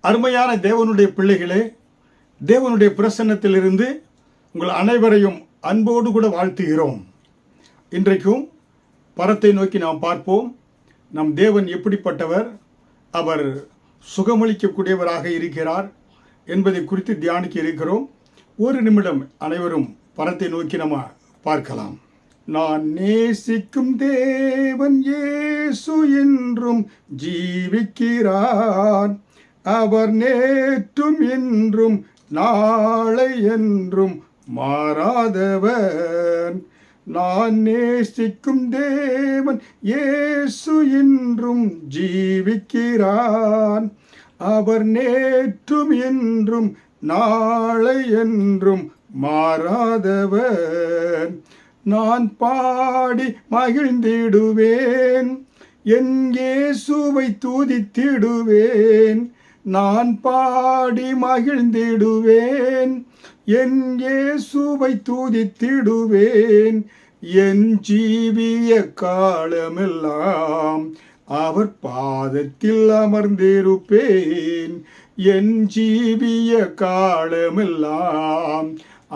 அருமையான தேவனுடைய பிள்ளைகளே, தேவனுடைய பிரசன்னத்திலிருந்து உங்கள் அனைவரையும் அன்போடு கூட வாழ்த்துகிறோம். இன்றைக்கும் பரத்தை நோக்கி நாம் பார்ப்போம். நம் தேவன் எப்படிப்பட்டவர், அவர் சுகமளிக்கக்கூடியவராக இருக்கிறார் என்பதை குறித்து தியானிக்க இருக்கிறோம். ஒரு நிமிடம் அனைவரும் பரத்தை நோக்கி நம்ம பார்க்கலாம். நான் நேசிக்கும் தேவன் இயேசு என்றும் ஜீவிக்கிறார். அவர் நேற்றும் என்றும் நாளை என்றும் மாறாதவர். நான் நேசிக்கும் தேவன் இயேசு என்றும் ஜீவிக்கிறார். அவர் நேற்றும் என்றும் நாளை என்றும் மாறாதவர். நான் பாடி மகிழ்ந்திடுவேன், என் இயேசுவை துதித்திடுவேன். நான் பாடி மகிழ்ந்திடுவேன், என் இயேசுவை துதித்திடுவேன். என் ஜீவிய காலமெல்லாம் அவர் பாதத்தில் அமர்ந்திருப்பேன். என் ஜீவிய காலமெல்லாம்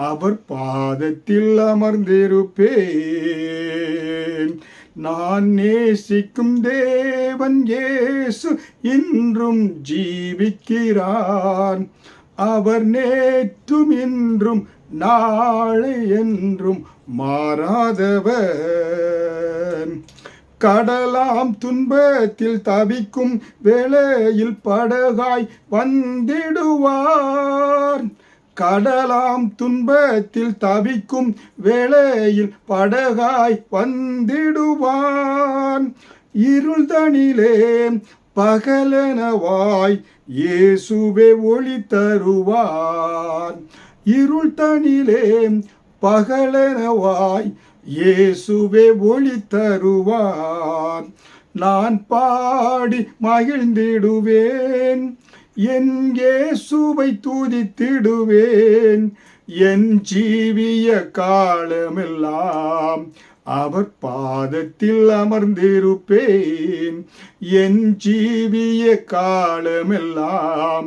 அவர் பாதத்தில் அமர்ந்திருப்பேன். நான் நேசிக்கும் தேவன் இயேசு இன்றும் ஜீவிக்கிறார். அவர் நேற்றும் இன்றும் நாளை என்றும் மாறாதவர். கடலாம் துன்பத்தில் தவிக்கும் வேளையில் படகாய் வந்திடுவார். கடலாம் துன்பத்தில் தவிக்கும் வேளையில் படகாய் வந்திடுவான். இருள்தனிலே பகலெனவாய் இயேசுவே ஒளி தருவார். இருள்தனிலே பகலெனவாய் இயேசுவே ஒளி தருவார். நான் பாடி மகிழ்ந்திடுவேன், என் இயேசுவை துதித்திடுவேன். என் ஜீவிய காலமெல்லாம் அவர் பாதத்தில் அமர்ந்திருப்பேன். என் ஜீவிய காலமெல்லாம்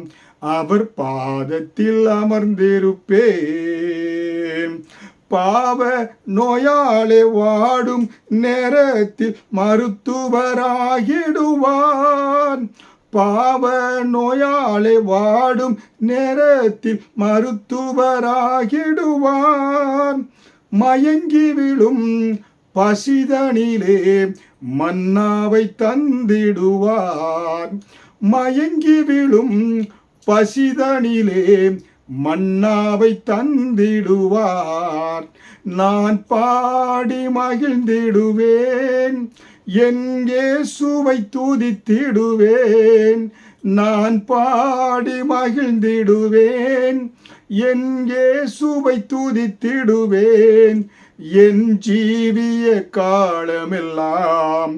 அவர் பாதத்தில் அமர்ந்திருப்பேன். பாவ நோயாளே வாடும் நேரத்தில் மருத்துவராகிடுவான். பாவ நோயாளே வாடும் நேரத்தில் மருத்துவராகிடுவான். மயங்கி விழும் பசிதனிலே மன்னாவை தந்திடுவான். மயங்கி விழும் பசிதனிலே மன்னாவை தந்திடுவார். நான் பாடி மகிழ்ந்திடுவேன், என் இயேசுவை துதித்திடுவேன். நான் பாடி மகிழ்ந்திடுவேன், என் இயேசுவை துதித்திடுவேன். என் ஜீவிய காலமெல்லாம்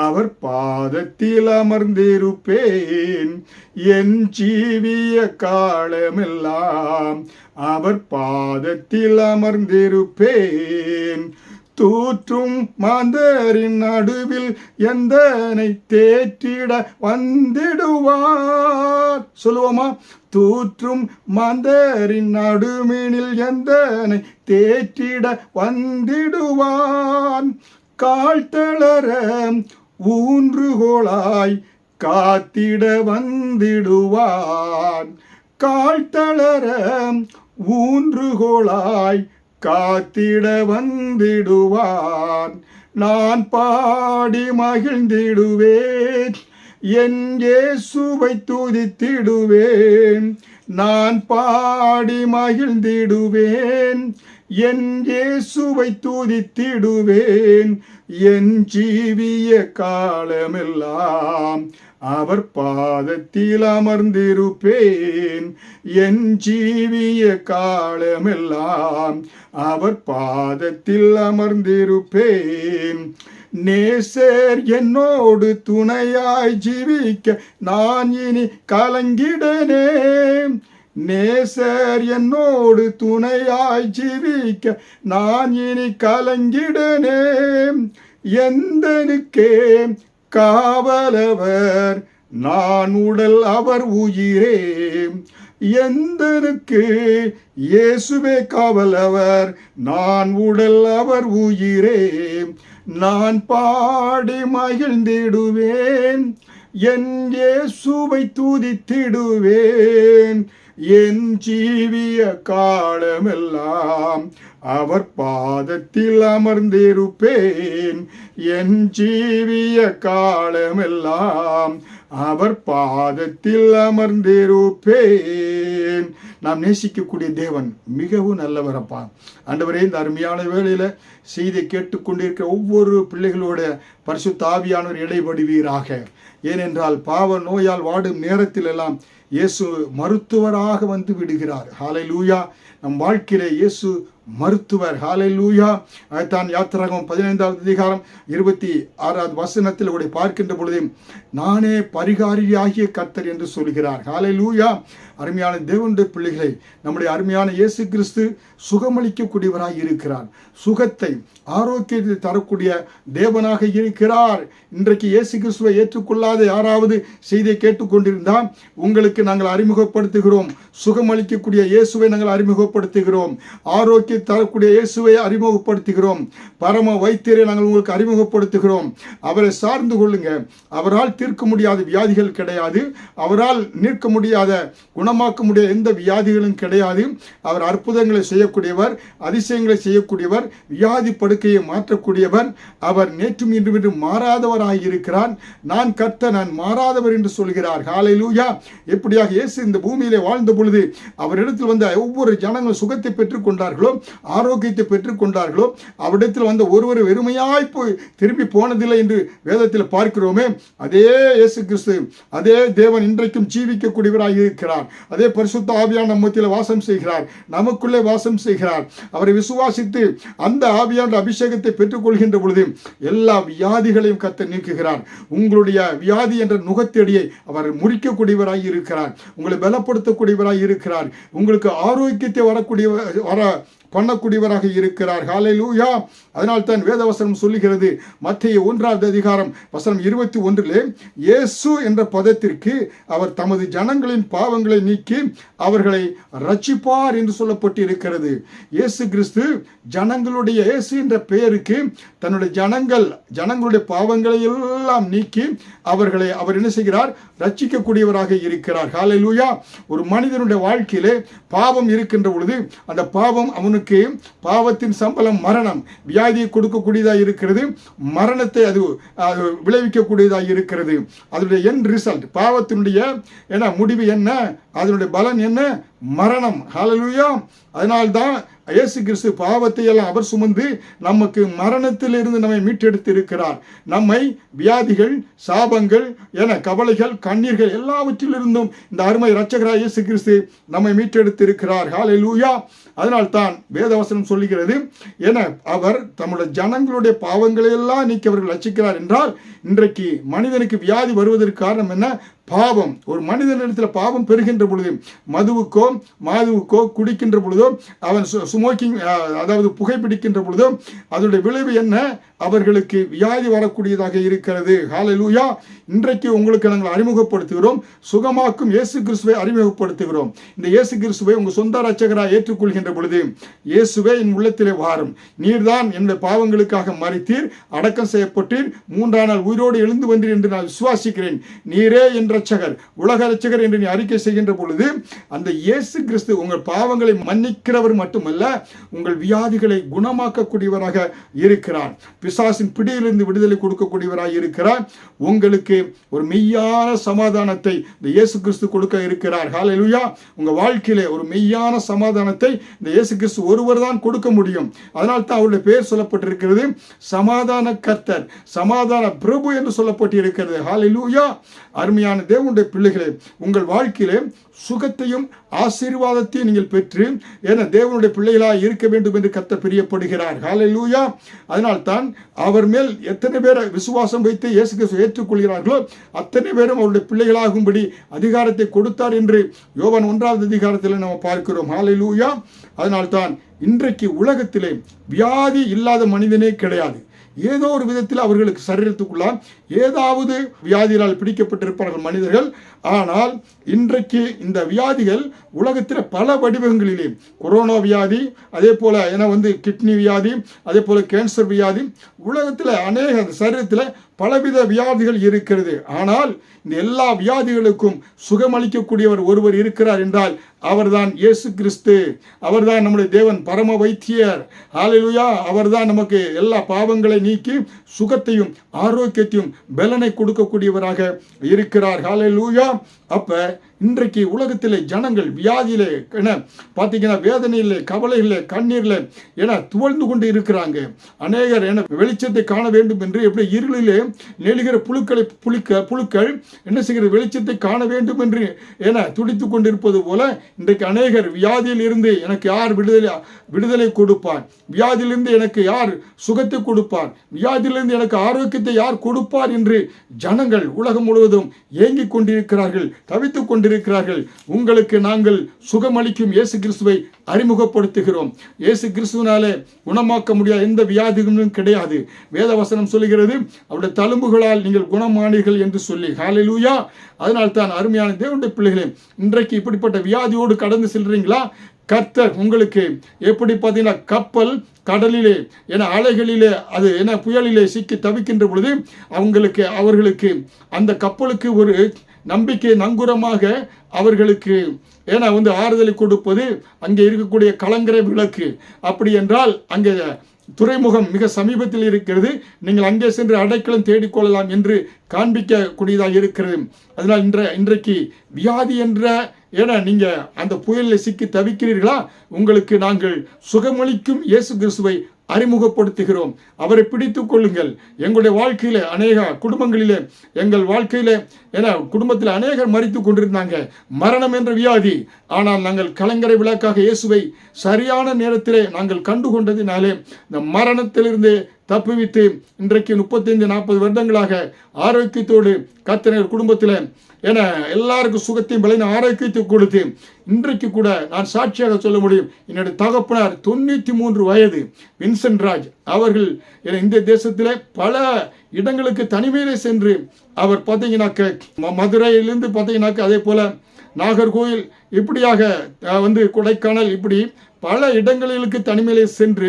அவர் பாதத்தில் அமர்ந்திருப்பேன். என் ஜீவிய காலமெல்லாம் அவர் பாதத்தில் அமர்ந்திருப்பேன். தூற்றும் மாந்தரின் நடுவில் எந்தனை தேற்றிட வந்திடுவார். சொல்லுவோமா? தூற்றும் மாந்தரின் நடுமினில் எந்தனை தேற்றிட வந்திடுவான். கால்தளர ஊன்றுகோளாய் காத்திட வந்திடுவான். கால்தளர ஊன்றுகோளாய் காத்திட வந்திடுவான். நான் பாடி மகிழ்ந்திடுவேன், என் இயேசுவை துதித்திடுவேன். நான் பாடி மகிழ்ந்திடுவேன், என் இயேசுவை துதித்திடுவேன். என் ஜீவிய காலமெல்லாம் அவர் பாதத்தில் அமர்ந்திருப்பேன். என் ஜீவிய காலமெல்லாம் அவர் பாதத்தில் அமர்ந்திருப்பேன். நேசர் என்னோடு துணையாய் ஜீவிக்க நான் இனி கலங்கிடனே. நேசர் என்னோடு துணையாய் ஜீவிக்க நான் இனி கலங்கிடனே. எந்தனுக்கே காவலவர் நான் உடல் அவர் உயிரே. எந்தனுக்கு இயேசுவே காவலவர், நான் உடல் அவர் உயிரே. நான் பாடி மகிழ்ந்திடுவேன், என் இயேசுவை துதித்திடுவேன். என் ஜீவிய காலமெல்லாம் அவர் பாதத்தில் அமர்ந்திருப்பேன். என் ஜீவிய காலமெல்லாம் அவர் பாதத்தில் அமர்ந்திருப்பேன். நாம் நேசிக்கக்கூடிய தேவன் மிகவும் நல்லவரப்பா. ஆண்டவரே, இந்த அருமையான வேளையில செய்தி கேட்டுக்கொண்டிருக்கிற ஒவ்வொரு பிள்ளைகளோட பரிசுத்த ஆவியானவர் இடைபடுவீராக. ஏனென்றால் பாவ நோயால் வாடும் நேரத்தில் எல்லாம் இயேசு மருத்துவராக வந்து விடுகிறார். ஹல்லேலூயா. நம் வாழ்க்கையிலே இயேசு மருத்துவர். ஹல்லேலூயா. அதைத்தான் யாத்திராகமம் 15வது அதிகாரம் 26வது வசனத்தில் கூட பார்க்கின்ற பொழுது, நானே பரிகாரியாகிய கர்த்தர் என்று சொல்கிறார். ஹல்லேலூயா. அருமையான தேவனுடைய பிள்ளைகளை, நம்முடைய அருமையான இயேசு கிறிஸ்து சுகமளிக்கக்கூடியவராய் இருக்கிறார். சுகத்தை, ஆரோக்கியத்தை தரக்கூடிய தேவனாக இருக்கிறார். இன்றைக்கு இயேசு கிறிஸ்துவை ஏற்றுக்கொள்ளாத யாராவது செய்தியை கேட்டுக்கொண்டிருந்தால் உங்களுக்கு நாங்கள் அறிமுகப்படுத்துகிறோம். சுகமளிக்கக்கூடிய இயேசுவை நாங்கள் அறிமுகப்படுத்துகிறோம். ஆரோக்கிய தரக்கூடிய இயேசுவை அறிமுகப்படுத்துகிறோம். பரம வைத்தியரை நாங்கள் உங்களுக்கு அறிமுகப்படுத்துகிறோம். அவரை சார்ந்து கொள்ளுங்க. அவரால் தீர்க்க முடியாத வியாதிகள் கிடையாது. அவரால் நிற்க முடியாத, குணமாக்க முடியாத எந்த வியாதிகளும் கிடையாது. அவர் அற்புதங்களை செய்யக்கூடியவர், அதிசயங்களை செய்யக்கூடியவர், வியாதி படுக்கையை மாற்றக்கூடியவர். அவர் நேற்றும் இன்றும் மாறாதவராக இருக்கிறார். நான் கர்த்தர், நான் மாறாதவர் என்று சொல்கிறார். ஹல்லேலூயா. எப்படியாக இயேசு இந்த பூமியிலே வாழ்ந்த பொழுது அவரிடத்தில் வந்த ஒவ்வொரு ஜனங்களும் சுகத்தை பெற்றுக் கொண்டார்களோ, ஆரோக்கியத்தை பெற்றுக் கொண்டார்களோ, அவரிடத்தில் வந்த ஒருவர் வெறுமையாய் போய் திரும்பி போனதில்லை என்று வேதத்தில் பார்க்கிறோமே. அதே இயேசு கிறிஸ்து, அதே தேவன் இன்றைக்கும் ஜீவிக்கக்கூடியவராக இருக்கிறார். அதே பரிசுத்த ஆவியான நம்மத்தில் வாசம் செய்கிறார், நமக்குள்ளே வாசம் செய்கிறார். அவரை விசுவாசித்து அந்த ஆவியான அபிஷேகத்தை பெற்றுக் கொள்கின்ற பொழுது எல்லா வியாதிகளையும் கர்த்தர் நீக்குகிறார். உங்களுடைய வியாதி என்ற நுகத்தடியை அவர் முறிக்கக்கூடியவராக இருக்கிறார். உங்களை பலப்படுத்தக்கூடியவராக இருக்கிறார். உங்களுக்கு ஆரோக்கியத்தை வர பண்ணக்கூடியவராக இருக்கிறார். ஹல்லேலூயா. அதனால் தான் வேதவசனம் சொல்லுகிறது, மத்தேயு 1வது அதிகாரம் வசனம் 21, இயேசு என்ற பதத்திற்கு அவர் தமது ஜனங்களின் பாவங்களை நீக்கி அவர்களை ரட்சிப்பார் என்று சொல்லப்பட்டு இருக்கிறது. இயேசு கிறிஸ்து ஜனங்களுடைய, இயேசு என்ற பெயருக்கு தன்னுடைய ஜனங்களுடைய பாவங்களை எல்லாம் நீக்கி அவர்களை அவர் என்ன செய்கிறார்? ரட்சிக்கக்கூடியவராக இருக்கிறார். ஹல்லேலூயா. ஒரு மனிதனுடைய வாழ்க்கையிலே பாவம் இருக்கின்ற பொழுது அந்த பாவம் அவனுக்கு பாவத்தின் சம்பளம் மரணம், வியாதியை கொடுக்கக்கூடியதாக இருக்கிறது. மரணத்தை அது விளைவிக்கக்கூடியதாக இருக்கிறது. அதனுடைய என் ரிசல்ட், பாவத்தினுடைய முடிவு என்ன, அதனுடைய பலன் என்ன? மரணம். ஹல்லேலூயா. அதனால்தான் இயேசு கிறிஸ்து பாவத்தை எல்லாம் அவர் சுமந்து நமக்கு மரணத்திலிருந்து நம்மை மீட்டெடுத்து இருக்கிறார். நம்மை வியாதிகள், சாபங்கள் கவலைகள், கண்ணீர்கள் எல்லாவற்றிலிருந்தும் இந்த அருமை இரட்சகராகிய இயேசு கிறிஸ்து நம்மை மீட்டெடுத்து இருக்கிறார். ஹல்லேலூயா. அதனால்தான் வேதவசனம் சொல்லுகிறது, அவர் தம்முடைய ஜனங்களுடைய பாவங்களை எல்லாம் நீக்கி அவர்கள் ரட்சிக்கிறார் என்றால், இன்றைக்கு மனிதனுக்கு வியாதி வருவதற்கு காரணம் என்ன? பாவம். ஒரு மனிதனிடத்தில் பாவம் பெறுகின்ற பொழுது, மதுவுக்கோ மாதுவுக்கோ குடிக்கின்ற பொழுதோ, அவன் ஸ்மோக்கிங் அதாவது புகைப்பிடிக்கின்ற பொழுதோ, அதனுடைய விளைவு என்ன? அவர்களுக்கு வியாதி வரக்கூடியதாக இருக்கிறது. ஹல்லேலூயா. இன்றைக்கு உங்களுக்கு நாங்கள் அறிமுகப்படுத்துகிறோம், சுகமாக்கும் இயேசு கிறிஸ்துவை அறிமுகப்படுத்துகிறோம். இந்த இயேசு கிறிஸ்துவை உங்கள் சொந்த இரட்சகராக ஏற்றுக்கொள்கின்ற பொழுது, இயேசுவே என் உள்ளத்திலே வாரும், நீர்தான் என்னுடைய பாவங்களுக்காக மரித்தீர், அடக்கம் செய்யப்பட்டீர், 3ஆம் நாள் உயிரோடு எழுந்து வந்தீர் என்று நான் விசுவாசிக்கிறேன், நீரே என் இரட்சகர், உலக இரட்சகர் என்று நீ அறிக்கை செய்கின்ற பொழுது, அந்த இயேசு கிறிஸ்து உங்கள் பாவங்களை மன்னிக்கிறவர் மட்டுமல்ல, உங்கள் வியாதிகளை குணமாக்கக்கூடியவராக இருக்கிறார். பிசாசின் பிடியிலிருந்து விடுதலை கொடுக்கக்கூடியவராக இருக்கிறார். உங்களுக்கு ஒரு மெய்யான சமாதானத்தை இந்த இயேசு கிறிஸ்து கொடுக்க இருக்கிறார். ஹல்லேலூயா. உங்க வாழ்க்கையிலே ஒரு மெய்யான சமாதானத்தை இந்த இயேசு கிறிஸ்து ஒருவர் தான் கொடுக்க முடியும். அதனால் தான் அவருடைய பெயர் சொல்லப்பட்டிருக்கிறது, சமாதான கர்த்தர், சமாதான பிரபு என்று சொல்லப்பட்டு இருக்கிறது. ஹல்லேலூயா. அருமையான தேவனுடைய பிள்ளைகளே, உங்கள் வாழ்க்கையிலே சுகத்தையும் ஆசீர்வாதத்தையும் நீங்கள் பெற்று தேவனுடைய பிள்ளைகளாக இருக்க வேண்டும் என்று கர்த்தர் பிரியப்படுகிறார். ஹல்லேலூயா. அதனால் தான் அவர் மேல் எத்தனை பேரை விசுவாசம் வைத்து இயேசு கிறிஸ்துவை ஏற்றுக்கொள்கிறார்களோ அத்தனை பேரும் அவருடைய பிள்ளைகளாகும்படி அதிகாரத்தை கொடுத்தார் என்று யோவான் 1வது அதிகாரத்தில் நாம் பார்க்கிறோம். ஹல்லேலூயா. அதனால் தான் இன்றைக்கு உலகத்திலே வியாதி இல்லாத மனிதனே கிடையாது. ஏதோ ஒரு விதத்தில் அவர்களுக்கு சரீரத்துக்குள்ளாம் ஏதாவது வியாதியால் பிடிக்கப்பட்டிருப்பார்கள் மனிதர்கள். ஆனால் இன்றைக்கு இந்த வியாதிகள் உலகத்தில் பல வடிவங்களிலே, கொரோனா வியாதி, அதே போல கிட்னி வியாதி, அதே போல கேன்சர் வியாதி, உலகத்தில் அநேக சரீரத்தில் பலவித வியாதிகள் இருக்கிறது. ஆனால் இந்த எல்லா வியாதிகளுக்கும் சுகமளிக்கக்கூடியவர் ஒருவர் இருக்கிறார் என்றால் அவர்தான் இயேசு கிறிஸ்து. அவர்தான் நம்முடைய தேவன், பரம வைத்தியர். ஹல்லேலூயா. அவர்தான் நமக்கு எல்லா பாவங்களை நீக்கி சுகத்தையும் ஆரோக்கியத்தையும் பலனை கொடுக்கக்கூடியவராக இருக்கிறார். ஹல்லேலூயா. அப்ப இன்றைக்கு உலகத்திலே ஜனங்கள் வியாதியிலே பார்த்தீங்கன்னா வேதனையிலே, கவலையிலே, கண்ணீரில் துவழ்ந்து கொண்டு இருக்கிறாங்க. அநேகர் வெளிச்சத்தை காண வேண்டும் என்று எப்படி இருளிலே நெழுகிற புழுக்கள் என்ன செய்கிறது, வெளிச்சத்தை காண வேண்டும் என்று துடித்து கொண்டிருப்பது போல இன்றைக்கு அநேகர் வியாதியில் இருந்து எனக்கு யார் விடுதலை கொடுப்பார், வியாதியிலிருந்து எனக்கு யார் சுகத்தை கொடுப்பார், வியாதியிலிருந்து எனக்கு ஆரோக்கியத்தை யார் கொடுப்பார் என்று ஜனங்கள் உலகம் முழுவதும் ஏங்கிக் கொண்டிருக்கிறார்கள், தவித்துக் கொண்டிருக்கிறார்கள். உங்களுக்கு நாங்கள் சுகமளிக்கும் இயேசு கிறிஸ்துவை அறிமுகப்படுத்துகிறோம். இயேசு கிறிஸ்துவினாலே குணமாக்க முடியாத எந்த வியாதிகளும் கிடையாது. வேதவசனம் சொல்லுகிறது, அவருடைய தழும்புகளால் நீங்கள் குணமானீர்கள் என்று சொல்லி. ஹல்லேலூயா. அதனால் தான் அருமையான தேவனுடைய பிள்ளைகளே, இன்றைக்கு இப்படிப்பட்ட வியாதியோடு கடந்து செல்றீங்களா? கர்த்தர் உங்களுக்கு எப்படி பார்த்தீங்கன்னா கப்பல் கடலிலே அலைகளிலே அது புயலிலே சிக்கி தவிக்கின்ற பொழுது அவர்களுக்கு அந்த கப்பலுக்கு ஒரு நம்பிக்கை நங்குரமாக அவர்களுக்கு ஆறுதலை கொடுப்பது அங்கே இருக்கக்கூடிய கலங்கரை விளக்கு. அப்படி என்றால் அங்கே துறைமுகம் மிக சமீபத்தில் இருக்கிறது, நீங்கள் அங்கே சென்று அடைக்கலம் தேடிக்கொள்ளலாம் என்று காண்பிக்கக்கூடியதாக இருக்கிறது. அதனால் இன்றைக்கு வியாதி என்ற நீங்க அந்த புயலில் சிக்கி தவிக்கிறீர்களா? உங்களுக்கு நாங்கள் சுகமளிக்கும் இயேசு கிறிஸ்துவை அறிமுகப்படுத்துகிறோம். அவரை பிடித்துக் கொள்ளுங்கள். எங்களுடைய வாழ்க்கையில அநேக குடும்பங்களிலே, எங்கள் வாழ்க்கையில குடும்பத்தில் அநேகர் மரித்து கொண்டிருந்தாங்க, மரணம் என்ற வியாதி. ஆனால் நாங்கள் கலங்கரை விளக்காக இயேசுவை சரியான நேரத்திலே நாங்கள் கண்டு கொண்டதினாலே இந்த மரணத்திலிருந்து தப்புவித்து இன்றைக்கு 35-40 வருடங்களாக ஆரோக்கியத்தோடு கர்த்தர் குடும்பத்தில் எல்லாருக்கும் சுகத்தையும் பலன ஆரோக்கியத்தை கொடுத்து இன்றைக்கு கூட நான் சாட்சியாக சொல்ல முடியும். என்னுடைய தகப்பனார் 93 வயது வின்சென்ட் ராஜ் அவர்கள் இந்த தேசத்தில் பல இடங்களுக்கு தனிமையிலே சென்று அவர் பார்த்தீங்கன்னாக்க மதுரையிலிருந்து பார்த்தீங்கன்னாக்க அதே போல நாகர்கோவில் இப்படியாக கொடைக்கானல் இப்படி பல இடங்களுக்கு தனிமையிலே சென்று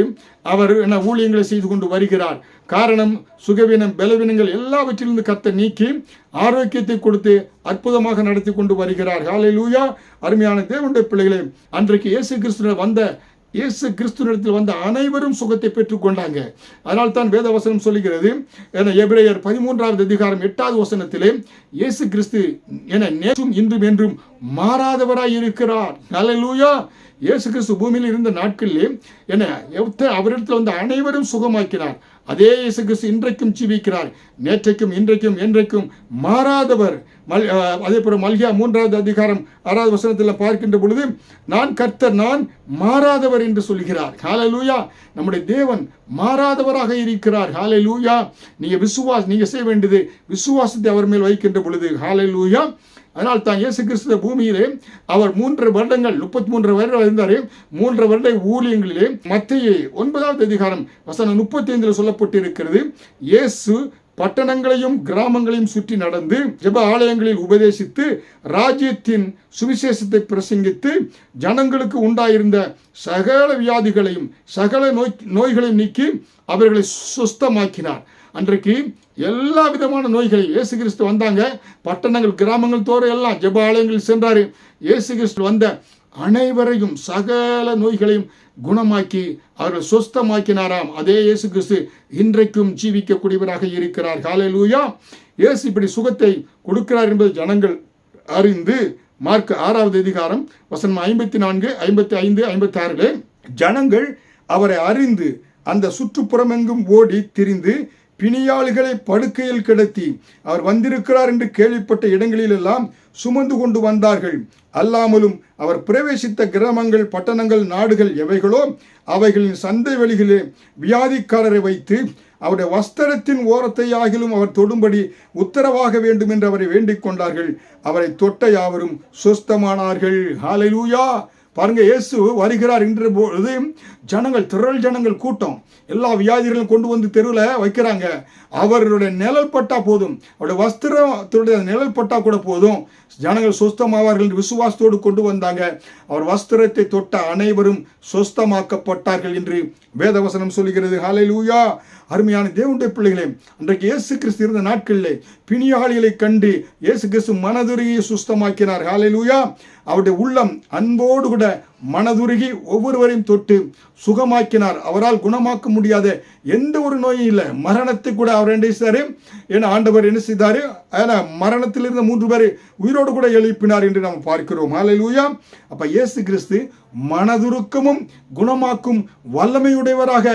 அவர் ஊழியங்களை செய்து கொண்டு வருகிறார். காரணம் சுகவீனம் பலவீனங்கள் எல்லாவற்றிலிருந்து கர்த்தர் நீக்கி ஆரோக்கியத்தை கொடுத்து அற்புதமாக நடத்தி கொண்டு வருகிறார். ஹல்லேலூயா. அருமையான தேவனுடைய பிள்ளைகளே, அன்றைக்கு இயேசு கிறிஸ்துவிடத்தில் வந்த அனைவரும் சுகத்தை பெற்றுக் கொண்டாங்க. அதனால் தான் வேதவசனம் சொல்லுகிறது, எபிரேயர் 13வது அதிகாரம் 8வது வசனத்திலே இயேசு கிறிஸ்து நேற்றும் இன்றும் என்றும் மாறாதவராய் இருக்கிறார். ஹல்லேலூயா. இயேசு கிறிஸ்து பூமியில் இருந்த நாட்களிலே அவரிடத்தில் வந்த அனைவரும் சுகமாக்கினார். அதே இயேசு கிறிஸ்து இன்றைக்கும் ஜீவிக்கிறார். நேற்றைக்கும் இன்றைக்கும் என்றைக்கும் மாறாதவர். அதே போல மல்கியா 3வது அதிகாரம் 6வது வசனத்தில் பார்க்கின்ற பொழுது நான் கர்த்தர், நான் மாறாதவர் என்று சொல்கிறார். ஹல்லேலூயா. நம்முடைய தேவன் மாறாதவராக இருக்கிறார். ஹல்லேலூயா. நீங்க செய்ய வேண்டியது விசுவாசத்தை அவர் மேல் வைக்கின்ற பொழுது. ஹல்லேலூயா. அதனால் தான் இயேசு கிறிஸ்து பூமியிலே அவர் 3 வருடங்கள் 33 வருடம் இருந்தார். 3 வருட ஊழியங்களிலே மத்தேயு 9வது அதிகாரம் வசனம் 35 சொல்லப்பட்டு இருக்கிறது. இயேசு பட்டணங்களையும் கிராமங்களையும் சுற்றி நடந்து ஜெப ஆலயங்களில் உபதேசித்து ராஜ்யத்தின் சுவிசேஷத்தை பிரசங்கித்து ஜனங்களுக்கு உண்டாயிருந்த சகல வியாதிகளையும் சகல நோய்களையும் நீக்கி அவர்களை சுஸ்தமாக்கினார். அன்றைக்கு எல்லா விதமான நோய்களையும் இயேசு கிறிஸ்து வந்தாங்க. பட்டணங்கள் கிராமங்கள் தோற எல்லாம் ஜெப ஆலயங்களில் சென்றாரு. இயேசு கிறிஸ்து வந்த அனைவரையும் சகல நோய்களையும் குணமாக்கி அவர்கள் சுஸ்தமாக்கினாராம். அதே இயேசு கிறிஸ்து இன்றைக்கும் ஜீவிக்கக்கூடியவராக இருக்கிறார். ஹல்லேலூயா. இயேசு இப்படி சுகத்தை கொடுக்கிறார் என்பது ஜனங்கள் அறிந்து மார்க் 6வது அதிகாரம் வசனம் 54, 55, 56 ஜனங்கள் அவரை அறிந்து அந்த சுற்றுப்புறமெங்கும் ஓடி திரிந்து பிணியாளிகளை படுக்கையில் கிடத்தி அவர் வந்திருக்கிறார் என்று கேள்விப்பட்ட இடங்களிலெல்லாம் சுமந்து கொண்டு வந்தார்கள். அல்லாமலும் அவர் பிரவேசித்த கிராமங்கள் பட்டணங்கள் நாடுகள் எவைகளோ அவைகளின் சந்தை வெளிகளே வியாதிக்காரரை வைத்து அவருடைய வஸ்திரத்தின் ஓரத்தை ஆகிலும் அவர் தொடும்படி உத்தரவாக வேண்டும் என்று அவரை வேண்டிக் கொண்டார்கள். அவரை தொட்ட யாவரும் சுஸ்தமானார்கள். ஹல்லேலூயா. பாருங்க, இயேசு வருகிறார் என்ற பொழுது ஜனங்கள், திரள் ஜனங்கள் கூட்டம், எல்லா வியாதிகளும் கொண்டு வந்து தெருவில் வைக்கிறாங்க. அவருடைய நிழல் பட்டா போதும், அவருடைய வஸ்திரத்துடைய நிழல் பட்டா கூட போதும், ஜனங்கள் சொஸ்தமாவார்கள் என்று விசுவாசத்தோடு கொண்டு வந்தாங்க. அவர் வஸ்திரத்தை தொட்ட அனைவரும் சொஸ்தமாக்கப்பட்டார்கள் என்று வேதவசனம் சொல்கிறது. ஹல்லேலூயா! அருமையான தேவனுடைய பிள்ளைகளே, அன்றைக்கு இயேசு கிறிஸ்து இருந்த நாட்களிலே பிணியாளிகளை கண்டு இயேசு கிறிஸ்து மனதுருகி சுஸ்தமாக்கினார். ஹல்லேலூயா! அவருடைய உள்ளம் அன்போடு கூட மனதுருகி ஒவ்வொருவரையும் தொட்டு சுகமாக்கினார். அவரால் குணமாக்க முடியாத எந்த ஒரு நோயும் இல்லை. மரணத்தை கூட அவர் என்ன செய்தாரு? ஏன்னா ஆண்டவர் என்ன செய்தாரு? ஏன்னா மரணத்தில் இருந்த 3 பேரை உயிரோடு கூட எழுப்பினார் என்று நாம் பார்க்கிறோம். ஹல்லேலூயா! அப்ப இயேசு கிறிஸ்து மனதுருக்கமும் குணமாக்கும் வல்லமையுடையவராக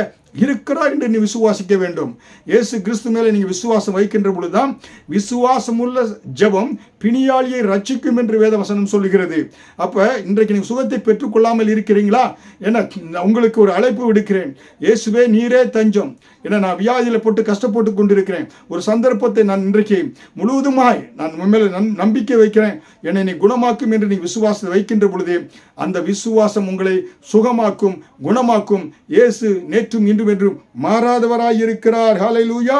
இருக்கிறார் என்று நீ விசுவாசிக்க வேண்டும். இயேசு கிறிஸ்து மேலே நீங்க விசுவாசம் வைக்கின்ற பொழுதுதான் விசுவாசம் உள்ள ஜெபம் பிணியாளியை ரட்சிக்கும் என்று வேதவசனம் சொல்லுகிறது. அப்ப இன்றைக்கு நீங்க சுகத்தை பெற்றுக்கொள்ளாமல் இருக்கிறீங்களா? என உங்களுக்கு ஒரு அழைப்பு விடுக்கிறேன். இயேசுவே நீரே தஞ்சம். ஏன்னா நான் வியாதியில போட்டு கஷ்டப்பட்டு கொண்டிருக்கிறேன். ஒரு சந்தர்ப்பத்தை நான் இன்றைக்கு முழுவதுமாய் நான் உண்மையில நம்பிக்கை வைக்கிறேன். என்னை நீ குணமாக்கும் என்று நீ விசுவாசத்தை வைக்கின்ற பொழுது அந்த விசுவாசம் உங்களை சுகமாக்கும், குணமாக்கும். இயேசு நேற்றும் இன்றும் என்றும் மாறாதவராய் இருக்கிறார். ஹல்லேலூயா!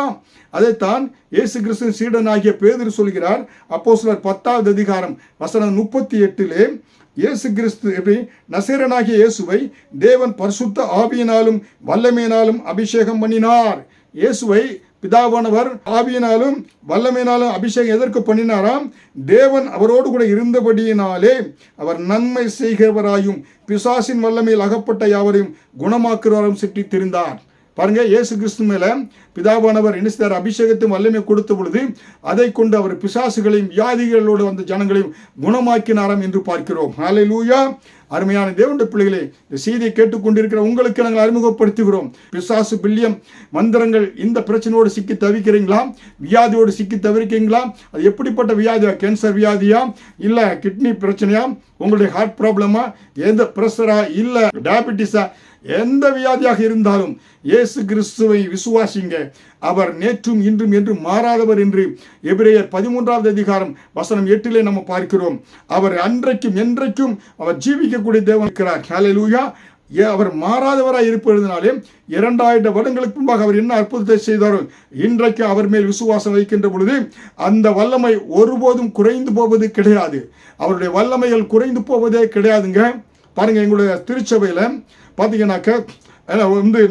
அதைத்தான் இயேசு கிறிஸ்துவின் சீடனாகிய பேதுரு சொல்கிறார். அப்போஸ்தலர் 10வது அதிகாரம் வசனம் 38 இயேசு கிறிஸ்து எப்படி நசரேயனாகிய இயேசுவை தேவன் பரிசுத்த ஆவியினாலும் வல்லமையினாலும் அபிஷேகம் பண்ணினார். இயேசுவை பிதாவானவர் ஆவியினாலும் வல்லமையினாலும் அபிஷேகம் எதற்கு பண்ணினாராம்? தேவன் அவரோடு கூட இருந்தபடியினாலே அவர் நன்மை செய்கிறவராயும் பிசாசின் வல்லமையில் அகப்பட்ட யாவரையும் குணமாக்குறவரும் சுற்றி திரிந்தார். பாருங்க, இயேசு கிறிஸ்து மேல பிதாவானவர் என்ன செய்தார்? அபிஷேகத்தையும் வல்லமை கொடுத்த பொழுது அதை கொண்டு அவர் பிசாசுகளையும் வியாதிகளோடு வந்த ஜனங்களையும் குணமாக்கினாராம் என்று பார்க்கிறோம். ஹல்லேலூயா! அருமையான தேவனுடைய பிள்ளைகளே, இந்த செய்தியை கேட்டுக்கொண்டிருக்கிற உங்களுக்கு நாங்கள் அறிமுகப்படுத்துகிறோம். பிசாசு பில்லியம் மந்திரங்கள் இந்த பிரச்சனையோடு சிக்கி தவிக்கிறீங்களா? வியாதியோடு சிக்கி தவிர்க்கிறீங்களா? அது எப்படிப்பட்ட வியாதியா? கேன்சர் வியாதியா? இல்ல கிட்னி பிரச்சனையா? உங்களுடைய ஹார்ட் ப்ராப்ளமா? எந்த பிரஷரா? இல்ல டயபிட்டிஸா? எந்த வியாதியாக இருந்தாலும் இயேசு கிறிஸ்துவை விசுவாசிங்க. அவர் நேற்றும் இன்றும் என்றும் மாறாதவர் என்று எபிரேயர் 13வது அதிகாரம் வசனம் 8 நம்ம பார்க்கிறோம். அவர் அன்றைக்கும் என்றைக்கும் அவர் ஜீவிக்கக்கூடிய தேவன் இருக்கிறார். ஹல்லேலூயா! அவர் மாறாதவராய் இருப்பதனாலே 2000 வருடங்களுக்கு முன்பாக அவர் என்ன அற்புதத்தை செய்தாரோ இன்றைக்கு அவர் மேல் விசுவாசம் வைக்கின்ற பொழுது அந்த வல்லமை ஒருபோதும் குறைந்து போவது கிடையாது. அவருடைய வல்லமைகள் குறைந்து போவதே கிடையாதுங்க. பாருங்க, எங்களுடைய திருச்சபையில பார்த்தீங்கன்னாக்க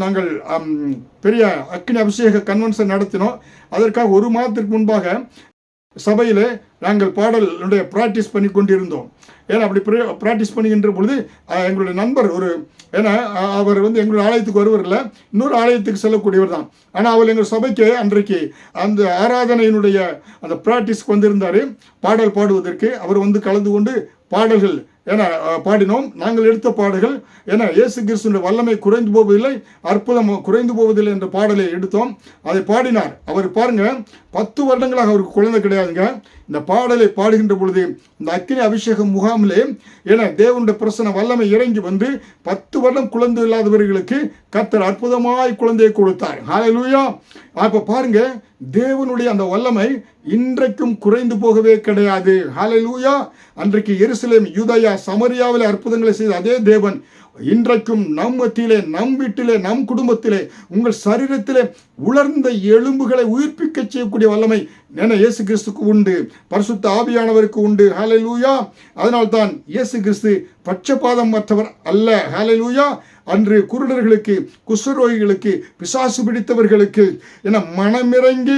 நாங்கள் பெரிய அக்னி அபிஷேக கன்வென்ஷன் நடத்தினோம். அதற்காக 1 மாதத்திற்கு முன்பாக சபையில் நாங்கள் பாடலுடைய ப்ராக்டிஸ் பண்ணி கொண்டிருந்தோம். ஏன்னா அப்படி ப்ராக்டிஸ் பண்ணுகின்ற பொழுது எங்களுடைய நண்பர் ஏன்னா அவர் எங்களுடைய ஆலயத்துக்கு வருவதில்லை, இன்னொரு ஆலயத்துக்கு செல்லக்கூடியவர் தான். ஆனால் அவர் எங்கள் சபைக்கு அன்றைக்கு அந்த ஆராதனையினுடைய அந்த ப்ராக்டிஸ்க்கு வந்திருந்தார் பாடல் பாடுவதற்கு. அவர் கலந்து கொண்டு பாடல்கள் ஏன்னா பாடினோம். நாங்கள் எடுத்த பாடல்கள் ஏன்னா இயேசு கிறிஸ்துவின் வல்லமை குறைந்து போவதில்லை, அற்புதம் குறைந்து போவதில்லை என்ற பாடலை எடுத்தோம். அதை பாடினார். அவர் பாருங்க, 10 வருடங்களாக அவருக்கு குழந்தை கிடையாதுங்க. இந்த பாடலை பாடுகின்ற பொழுது இந்த அக்கினி அபிஷேகம் முகாமிலே ஏன்னா தேவனுடைய பிரசன்ன வல்லமை இறங்கி 10 வருடம் குழந்தை இல்லாதவர்களுக்கு கர்த்தர் அற்புதமாய் குழந்தையை கொடுத்தார். ஹல்லேலூயா! அப்ப பாருங்க, தேவனுடைய அந்த வல்லமை இன்றைக்கும் குறைந்து போகவே கிடையாது. ஹல்லேலூயா! அன்றைக்கு எருசலேம், யூதேயா, சமரியாவிலே அற்புதங்களை செய்த அதே தேவன் இன்றைக்கும் நம் மத்தியிலே, நம் வீட்டிலே, நம் குடும்பத்திலே, உங்கள் சரீரத்திலே உலர்ந்த எலும்புகளை உயிர்ப்பிக்க செய்யக்கூடிய வல்லமை இயேசு கிறிஸ்துக்கு உண்டு, பரிசுத்த ஆவியானவருக்கு உண்டு. ஹல்லேலூயா! அதனால்தான் இயேசு கிறிஸ்து பட்சபாதம் மற்றவர் அல்ல. ஹல்லேலூயா! அன்று குருடர்களுக்கு, குஷ்டரோகிகளுக்கு, பிசாசு பிடித்தவர்களுக்கு என மனமிறங்கி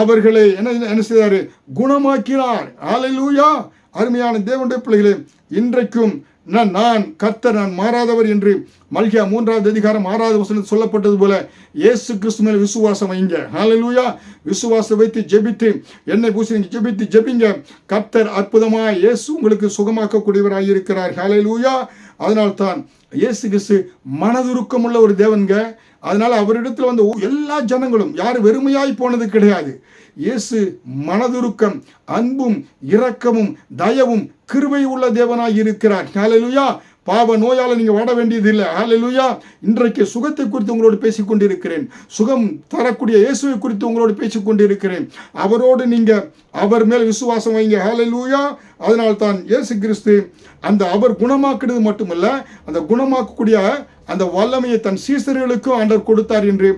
அவர்களை என்ன செய்தாரு? குணமாக்கினார். ஹல்லேலூயா! அருமையான தேவனுடைய பிள்ளைகளே, இன்றைக்கும் நான் கர்த்தர், நான் மாறாதவர் என்று மல்கியா 3வது அதிகாரம் 6வது வசனத்தில் சொல்லப்பட்டது போல இயேசு கிறிஸ்து மேல் விசுவாசம் வைங்க. ஹல்லேலூயா! விசுவாசம் வைத்து ஜெபித்து, எண்ணெய் பூசி ஜெபித்து ஜெபிங்க. கர்த்தர் அற்புதமாய் இயேசு உங்களுக்கு சுகமாக்கக்கூடியவராக இருக்கிறார். ஹல்லேலூயா! அதனால்தான் இயேசு கிறிஸ்து மனதுருக்கம் உள்ள ஒரு தேவன்க. அதனால அவரிடத்தில் எல்லா ஜனங்களும் யாரும் வெறுமையாய் போனது கிடையாது. இயேசு மனதுருக்கம், அன்பும் இரக்கமும் தயவும் கிருபை உள்ள தேவனாய் இருக்கிறார். ஹல்லேலூயா! பாவ நோயால நீங்க வாட வேண்டியது இல்லை. ஹல்லேலூயா. இன்றைக்கு சுகத்தை குறித்து உங்களோடு பேசிக் கொண்டிருக்கிறேன். சுகம் தரக்கூடிய இயேசுவை குறித்து உங்களோடு பேசிக் கொண்டிருக்கிறேன். அவரோடு நீங்க அவர் மேல் விசுவாசம் வைங்க. ஹல்லேலூயா. அதனால்தான் இயேசு கிறிஸ்து அந்த அவர் குணமாக்குறது மட்டுமல்ல, அந்த குணமாக்கக்கூடிய அந்த வல்லமையை தன் சீசர்களுக்கும் ஆண்டவர் கொடுத்தார் என்று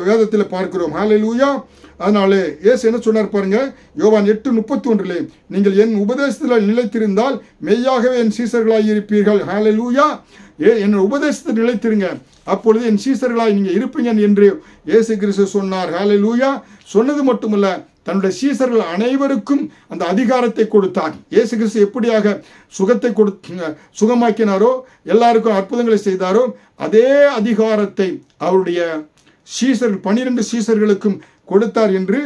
வேதத்தில் பார்க்கிறோம். ஹல்லேலூயா. அதனால இயேசு என்ன சொன்னார் பாருங்க, யோவான் 8:31, நீங்கள் என் உபதேசத்தில் நிலைத்திருந்தால் மெய்யாகவே என் சீசர்களாய் இருப்பீர்கள். ஹல்லேலூயா. என் உபதேசத்தில் நிலைத்திருங்க, அப்பொழுது என் சீசர்களாய் நீங்க இருப்பீங்க என்று இயேசு கிறிஸ்து சொன்னார். ஹல்லேலூயா. சொன்னது மட்டுமல்ல, தன்னுடைய சீசர்கள் அனைவருக்கும் அந்த அதிகாரத்தை கொடுத்தார். இயேசு கிறிஸ்து எப்படியாக சுகத்தை சுகமாக்கினாரோ, எல்லாருக்கும் அற்புதங்களை செய்தாரோ, அதே அதிகாரத்தை அவருடைய சீசர்கள் 12 சீசர்களுக்கும் கொடுத்தார் என்று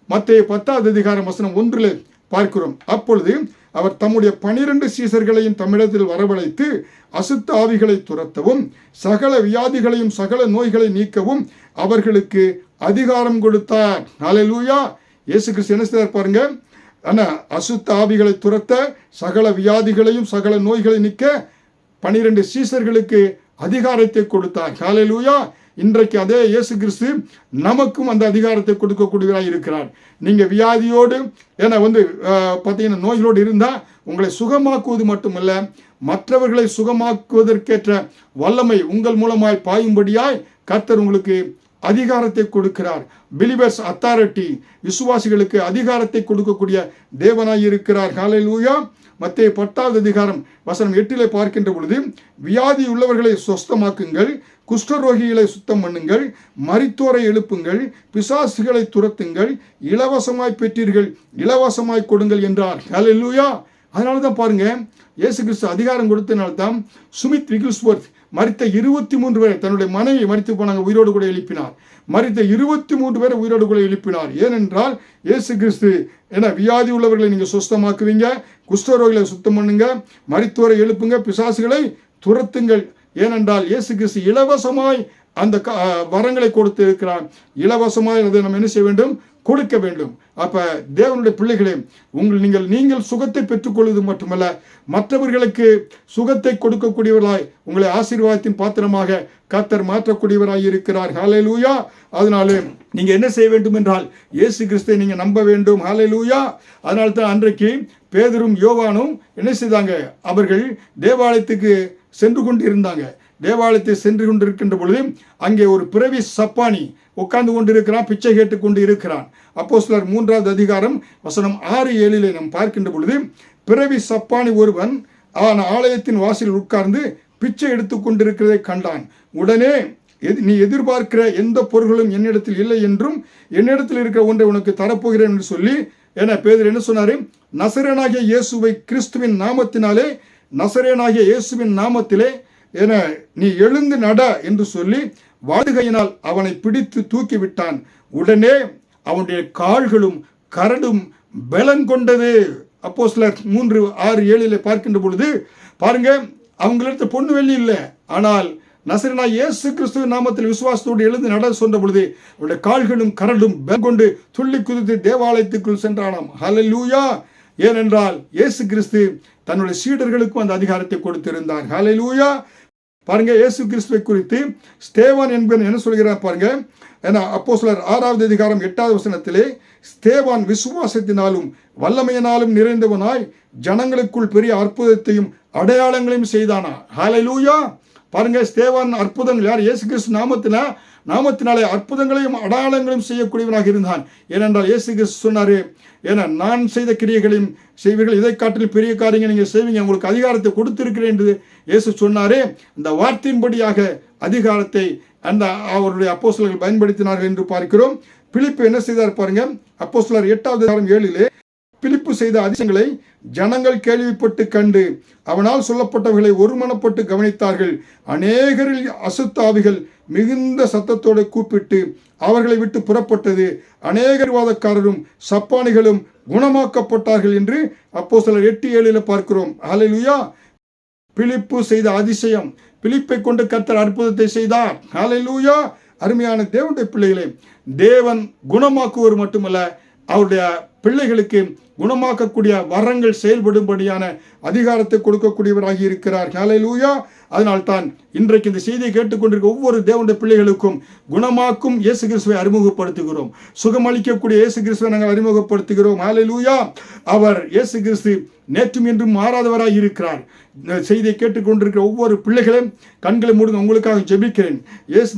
மத்தேயு 10:1 பார்க்கிறோம். அப்பொழுது அவர் தம்முடைய 12 சீசர்களையும் தம்மிடத்தில் வரவழைத்து அசுத்த ஆவிகளை துரத்தவும் சகல வியாதிகளையும் சகல நோய்களை நீக்கவும் அவர்களுக்கு அதிகாரம் கொடுத்தார். ஹல்லேலூயா. இயேசு கிறிஸ்து என்ன செய்தார் பாருங்க, ஆனா அசுத்த ஆவிகளை துரத்த சகல வியாதிகளையும் சகல நோய்களை நீக்க 12 சீசர்களுக்கு அதிகாரத்தை கொடுத்தார். ஹல்லேலூயா. இன்றைக்கு அதே இயேசு கிறிஸ்து நமக்கும் அந்த அதிகாரத்தை கொடுக்கக்கூடியவராக இருக்கிறார். நீங்க வியாதியோடு பார்த்தீங்கன்னா நோய்களோடு இருந்தால் உங்களை சுகமாக்குவது மட்டுமல்ல, மற்றவர்களை சுகமாக்குவதற்கேற்ற வல்லமை உங்கள் மூலமாய் பாயும்படியாய் கர்த்தர் உங்களுக்கு அதிகாரத்தை கொடுக்கிறார். பிலிவர்ஸ் அத்தாரிட்டி, விசுவாசிகளுக்கு அதிகாரத்தை கொடுக்கக்கூடிய தேவனாய் இருக்கிறார். ஹல்லேலூயா. மத்தேயு 10:8 பார்க்கின்ற பொழுது, வியாதி உள்ளவர்களை சொஸ்தமாக்குங்கள், குஷ்டரோகிகளை சுத்தம் பண்ணுங்கள், மரித்தோரை எழுப்புங்கள், பிசாசுகளை துரத்துங்கள், இலவசமாய் பெற்றீர்கள், இலவசமாய் கொடுங்கள் என்றார். ஹல்லேலூயா. அதனால தான் பாருங்க, இயேசு கிறிஸ்து அதிகாரம் கொடுத்தனால்தான் சுமித் விகில்ஸ்வர்த் மரித்த 23 பேரை, தன்னுடைய மனைவி மரித்து போனாங்க, உயிரோடு கூட எழுப்பினார். மரித்த 23 பேரை உயிரோடு கூட எழுப்பினார். ஏனென்றால் இயேசு கிறிஸ்து வியாதி உள்ளவர்களை நீங்க சுத்தமாக்குவீங்க, குஷ்டரோகிகளை சுத்தம் பண்ணுங்க, மரித்தோரை எழுப்புங்க, பிசாசுகளை துரத்துங்கள். ஏனென்றால் இயேசு கிறிஸ்து இலவசமாய் அந்த வரங்களை கொடுத்து இருக்கிறார். இலவசமாய் அதை நம்ம என்ன செய்ய வேண்டும்? கொடுக்க வேண்டும். அப்ப தேவனுடைய பிள்ளைகளே, நீங்கள் சுகத்தை பெற்றுக்கொள்வது மட்டுமல்ல, மற்றவர்களுக்கு சுகத்தை கொடுக்கக்கூடியவர்களாய் உங்களை ஆசீர்வாதத்தின் பாத்திரமாக கர்த்தர் மாற்றக்கூடியவராய் இருக்கிறார். ஹல்லேலூயா. அதனால நீங்க என்ன செய்ய வேண்டும் என்றால் இயேசு கிறிஸ்துவை நீங்க நம்ப வேண்டும். ஹல்லேலூயா. அதனால தான் அன்றைக்கு பேதுரும் யோவானும் என்ன செய்தாங்க? அவர்கள் தேவாலயத்துக்கு சென்று கொண்டு இருந்தாங்க. தேவாலயத்தை சென்று கொண்டிருக்கின்ற பொழுது அங்கே ஒரு பிறவி சப்பானி உட்கார்ந்து கொண்டிருக்கிறான், பிச்சை கேட்டு கொண்டு இருக்கிறான். அப்போஸ்தலர் 3:6-7 நாம் பார்க்கின்ற பொழுது, பிறவி சப்பானி ஒருவன் ஆலயத்தின் வாசலில் உட்கார்ந்து பிச்சை எடுத்து கொண்டிருக்கிறதை கண்டான். உடனே நீ எதிர்பார்க்கிற எந்த பொருள்களும் என்னிடத்தில் இல்லை என்றும் என்னிடத்தில் இருக்கிற ஒன்றை உனக்கு தரப்போகிறேன் என்று சொல்லி பேதுரு என்ன சொன்னாரு? நசரேயனாகிய இயேசுவை கிறிஸ்துவின் நாமத்தினாலே, நசரேயனாகிய இயேசுவின் நாமத்திலே நீ எழுந்து நட என்று சொல்லி வாடுகையினால் அவனை பிடித்து தூக்கி விட்டான். உடனே அவனுடைய கால்களும் கரடும் பலன் கொண்டது. அப்போஸ்தலர் 3:6-7 பார்க்கின்ற பொழுது பாருங்க, அவங்களிடத்து பொண்ணு வெள்ளி இல்லை, ஆனால் நசரேயனாகிய இயேசு கிறிஸ்துவின் நாமத்தில் விசுவாசத்தோடு எழுந்து நட சொன்ன பொழுது அவருடைய கால்களும் கரடும் பலன் கொண்டு துள்ளி குதித்து தேவாலயத்துக்குள் சென்றானாம். ஹல்லேலூயா. ஏனென்றால் இயேசு கிறிஸ்து தன்னுடைய சீடர்களுக்கும் அந்த அதிகாரத்தை கொடுத்திருந்தார். ஹல்லேலூயா. பாருங்க, இயேசு கிறிஸ்துவை குறித்து ஸ்தேவான் என்பவன் என்ன சொல்கிறார் பாருங்க. அப்போஸ்தலர் 6:8 ஸ்தேவான் விசுவாசத்தினாலும் வல்லமையினாலும் நிறைந்தவனாய் ஜனங்களுக்குள் பெரிய அற்புதத்தையும் அடையாளங்களையும் செய்தானா. ஹல்லேலூயா. பாருங்க, ஸ்தேவான் அற்புதங்கள் யார்? இயேசு கிறிஸ்து நாமத்தினாலே அற்புதங்களையும் அடையாளங்களையும் செய்யக்கூடியவனாக இருந்தான். ஏனென்றால் இயேசு கிறிஸ்து சொன்னாரு, நான் செய்த கிரியைகளையும் செய்வீர்கள், இதை காட்டிலும் பெரிய காரியங்கள் நீங்கள் செய்வீங்க, உங்களுக்கு அதிகாரத்தை கொடுத்திருக்கிறேன் என்று இயேசு சொன்னாரே. இந்த வார்த்தையின்படியாக அதிகாரத்தை அந்த அவருடைய அப்போஸ்தலர்கள் பயன்படுத்தினார்கள் என்று பார்க்கிறோம். பிலிப்பு என்ன செய்தார் பாருங்க. அப்போஸ்தலர் 8:7 பிலிப்பு செய்த அதிசயங்களை ஜனங்கள் கேள்விப்பட்டு கண்டு அவனால் சொல்லப்பட்டவர்களை ஒருமனப்பட்டு கவனித்தார்கள். அநேகரில் அசுத்த ஆவிகள் மிகுந்த சத்தத்தோடு கூப்பிட்டு அவர்களை விட்டு புறப்பட்டது. அநேகர் வாதக்காரரும் சப்பானிகளும் குணமாக்கப்பட்டார்கள் என்று அப்போஸ்தலர் 8:7 பார்க்கிறோம். ஹல்லேலூயா. பிலிப்பு செய்த அதிசயம், பிலிப்பை கொண்டு கர்த்தர் அற்புதத்தை செய்தார். ஹல்லேலூயா. அருமையான தேவனுடைய பிள்ளைகளே, தேவன் குணமாக்குவர் மட்டுமல்ல, அவருடைய பிள்ளைகளுக்கு குணமாக்கக்கூடிய வரங்கள் செயல்படும்படியான அதிகாரத்தை கொடுக்கக்கூடியவராகி இருக்கிறார். ஹல்லேலூயா. அதனால் தான் இன்றைக்கு இந்த செய்தியை கேட்டுக்கொண்டிருக்க ஒவ்வொரு தேவனுடைய பிள்ளைகளுக்கும் குணமாக்கும் இயேசு கிறிஸ்துவை அறிமுகப்படுத்துகிறோம். சுகமளிக்கக்கூடிய இயேசு கிறிஸ்துவை நாங்கள் அறிமுகப்படுத்துகிறோம். ஹல்லேலூயா. அவர் இயேசு கிறிஸ்து நேற்றும் என்றும் மாறாதவராய் இருக்கிறார். செய்தியை கேட்டுக்கொண்டிருக்கிற ஒவ்வொரு பிள்ளைகளையும் கண்களை மூடுங்க, உங்களுக்காக ஜெபிக்கிறேன்.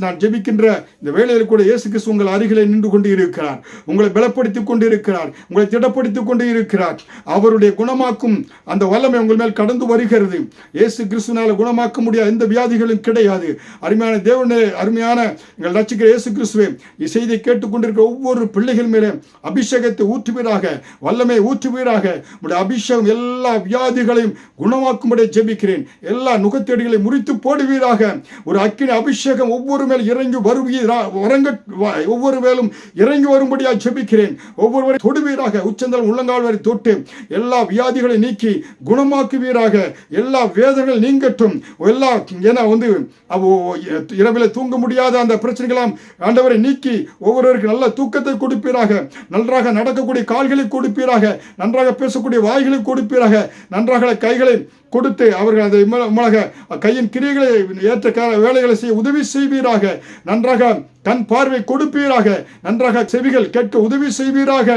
நான் ஜெபிக்கின்ற இந்த வேளையில் கூட இயேசு கிறிஸ்து உங்கள் அருகிலே நின்று கொண்டு இருக்கிறார். உங்களை பலப்படுத்திக் கொண்டு இருக்கிறார். உங்களை திடப்படுத்திக் கொண்டு இருக்கிறார். அவருடைய குணமாக்கும் அந்த வல்லமை உங்கள் மேல் கடந்து வருகிறது. இயேசு கிறிஸ்துவினால குணமாக்க முடியாத எந்த வியாதிகளும் கிடையாது. அருமையான தேவனே, அருமையான எங்கள் ரட்சகர் இயேசு கிறிஸ்துவே, இச்செய்தியை கேட்டுக்கொண்டிருக்கிற ஒவ்வொரு பிள்ளைகள் மேலே அபிஷேகத்தை ஊற்றுவீராக, வல்லமை ஊற்றுவீராக. உடைய அபிஷேகம் எல்லா வியாதிகளையும் குணமாக்கும்படி ஜெபிக்கிறேன். எல்லா நுகத்தேடிகளை முறித்து போடுவீராக. ஒரு அக்கினி அபிஷேகம் ஒவ்வொரு மேல் இறங்கி ஒவ்வொரு மேலும் இறங்கி வரும்படியா ஜெபிக்கிறேன். ஒவ்வொருவரை தொடுவீராக. உச்சந்தல் உள்ளங்கால் வரை தொட்டு எல்லா வியாதிகளை நீக்கி குணமாக்குவீராக. எல்லா வேதனைகள் நீங்கட்டும். எல்லா இரவில் தூங்க முடியாத அந்த பிரச்சனைகளாம் ஆண்டவரை நீக்கி ஒவ்வொருவருக்கு நல்ல தூக்கத்தை கொடுப்பீராக. நன்றாக நடக்கக்கூடிய கால்களை கொடுப்பீராக. நன்றாக பேசக்கூடிய வாய்களை கொடுப்பீராக. நன்றாக கைகளை கொடுத்து அவர்கள் அதை மூலமாக கையின் கிரியைகளை ஏற்ற வேலைகளை செய்ய உதவி செய்வீராக. நன்றாக கண் பார்வை கொடுப்பீராக. நன்றாக செவிகள் கேட்க உதவி செய்வீராக.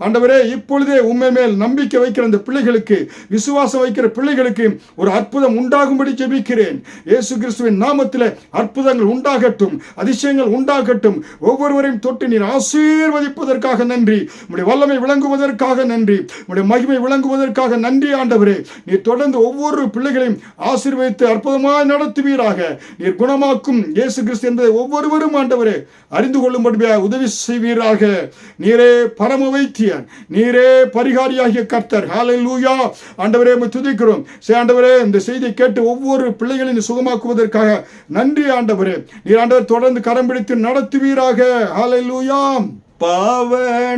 ஆண்டவரே, இப்பொழுதே உண்மை மேல் நம்பிக்கை வைக்கிற இந்த பிள்ளைகளுக்கு, விசுவாசம் வைக்கிற பிள்ளைகளுக்கு ஒரு அற்புதம் உண்டாகும்படி ஜெபிக்கிறேன். இயேசு கிறிஸ்துவின் நாமத்தில் அற்புதங்கள் உண்டாகட்டும், அதிசயங்கள் உண்டாகட்டும். ஒவ்வொருவரையும் தொட்டு நீர் ஆசீர்வதிப்பதற்காக நன்றி. உம்முடைய வல்லமை விளங்குவதற்காக நன்றி. உம்முடைய மகிமை விளங்குவதற்காக நன்றி. ஆண்டவரே, நீர் தொடர்ந்து ஒவ்வொரு பிள்ளைகளையும் ஆசீர்வதித்து அற்புதமாக நடத்துவீராக. நீர் குணமாக்கும் இயேசு கிறிஸ்து என்பதை ஒவ்வொருவரும் ஆண்டவரே அறிந்து கொள்ளும்படியாக உதவி செய்வீராக. நீரே பரம வைத்தியர், நீரே பரிகாரியாகிய கர்த்தர். ஹல்லேலூயா. ஆண்டவரே, துதிக்கிறோம். ஆண்டவரே, இந்த செய்தியை கேட்டு ஒவ்வொரு பிள்ளைகளையும் சுகமாக்குவதற்காக நன்றி. ஆண்டவரே, நீர் ஆண்டவர் தொடர்ந்து கரம் பிடித்து நடத்துவீராக. ஹல்லேலூயா. பாவ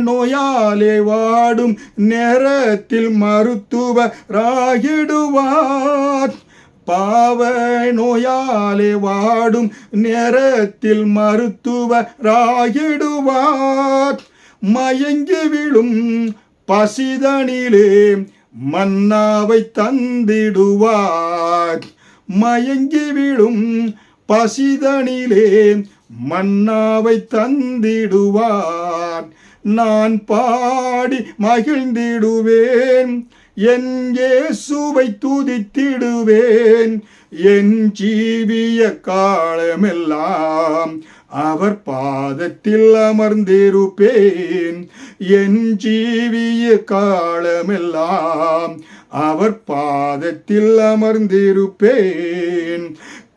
நோயாலே வாடும் நேரத்தில் மருத்துவராகிடுவார். பாவ நோயாலே வாடும் நேரத்தில் மருத்துவராகிடுவார். மயங்கி விழும் பசிதனிலே மன்னாவை தந்திடுவார். மயங்கி விழும் பசிதனிலே மன்னாவை தந்திடுவார். நான் பாடி மகிழ்ந்திடுவேன், என் இயேசுவை துதித்திடுவேன். என் ஜீவிய காலமெல்லாம் அவர் பாதத்தில் அமர்ந்திருப்பேன். என் ஜீவிய காலமெல்லாம் அவர் பாதத்தில் அமர்ந்திருப்பேன்.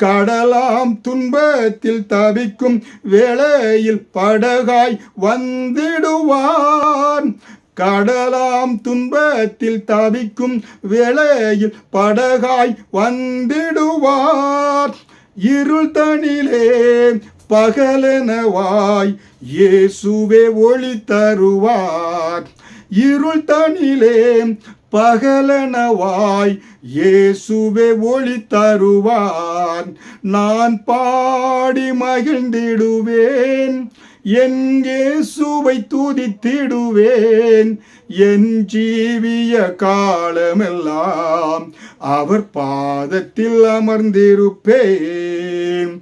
கடலாம் துன்பத்தில் தவிக்கும் வேளையில் படகாய் வந்திடுவான். கடலாம் துன்பத்தில் தவிக்கும் வேளையில் படகாய் வந்திடுவார். இருள் தனிலே பகலெனவாய் இயேசுவே ஒளி தருவார். இருள் தனிலே பகலெனவாய் இயேசுவே ஒளி தருவார். நான் பாடி மகிழ்ந்திடுவேன், என் இயேசுவை துதித்திடுவேன். என் ஜீவிய காலமெல்லாம் அவர் பாதத்தில் அமர்ந்திருப்பேன்.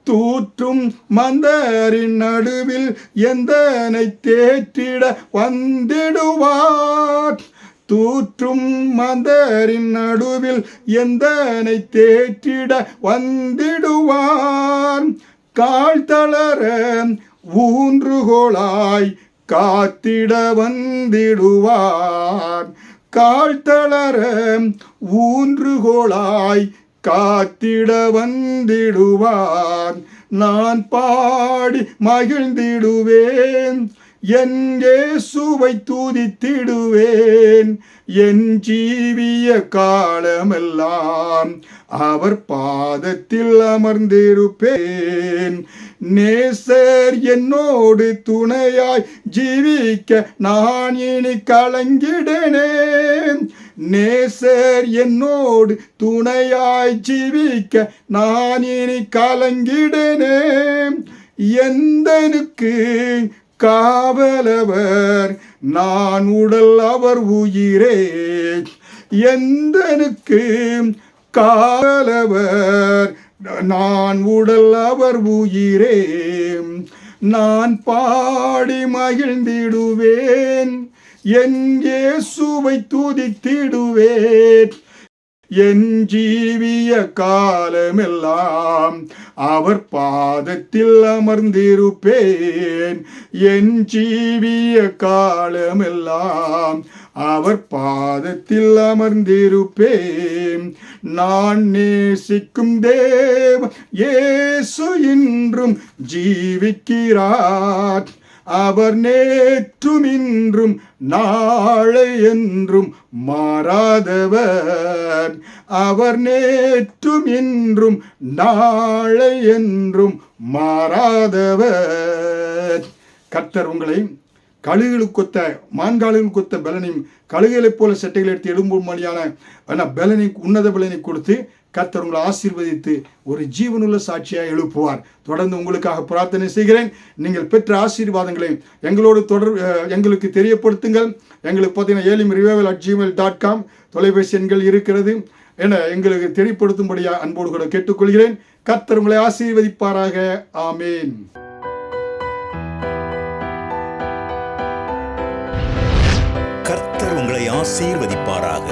தூற்றும் மந்தரின் நடுவில் எந்தனை தேற்றிட வந்திடுவார். தூற்றும் மந்தரின் நடுவில் எந்தனை தேற்றிட வந்திடுவார். கால் தளர ஊன்றுகோளாய் காத்திட வந்திடுவார். கால் தளர ஊன்றுகோளாய் காத்திட வந்திடுவார். நான் பாடி மகிழ்ந்திடுவேன், என் இயேசுவை துதித்திடுவேன். என் ஜீவிய காலமெல்லாம் அவர் பாதத்தில் அமர்ந்திருப்பேன். நேசர் என்னோடு துணையாய் ஜீவிக்க நான் இனி கலங்கிடனே. நேசர் என்னோடு துணையாய் ஜீவிக்க நான் இனி கலங்கிடனே. எந்தனுக்கு காவலவர், நான் உடல் அவர் உயிரே. எந்தனுக்கு காவலவர், நான் உடல் அவர் உயிரே. நான் பாடி மகிழ்ந்திடுவேன், என் இயேசுவை துதித்திடுவேன். என் ஜீவிய காலமெல்லாம் அவர் பாதத்தில் அமர்ந்திருப்பேன். என் ஜீவிய காலமெல்லாம் அவர் பாதத்தில் அமர்ந்திருப்பேன். நான் நேசிக்கும் தேவன் இயேசு இன்றும் ஜீவிக்கிறார். அவர் நேற்றும் இன்றும் நாளை என்றும் மாறாதவர். அவர் நேற்றும் இன்றும் நாளை என்றும் மாறாதவர். கர்த்தர் உங்களை கழுகுகளுக்கு கொத்த மான்காலுகளுக்கு கொத்த பலனையும் கழுகுகளைப் போல சட்டைகளை எடுத்து எழும்பும்படியான பலனை, உன்னத பலனை கொடுத்து கர்த்தர் உங்களை ஆசீர்வதித்து ஒரு ஜீவனுள்ள சாட்சியாக எழுப்புவார். தொடர்ந்து உங்களுக்காக பிரார்த்தனை செய்கிறேன். நீங்கள் பெற்ற ஆசீர்வாதங்களை எங்களோடு எங்களுக்கு தெரியப்படுத்துங்கள். எங்களுக்கு பார்த்தீங்கன்னா elimrevival@gmail.com தொலைபேசி எண்கள் இருக்கிறது என எங்களுக்கு தெரியப்படுத்தும்படியாக அன்போடு கூட கேட்டுக்கொள்கிறேன். கர்த்தர் உங்களை ஆசீர்வதிப்பாராக. ஆமேன். கர்த்தர் உங்களை ஆசீர்வதிப்பாராக.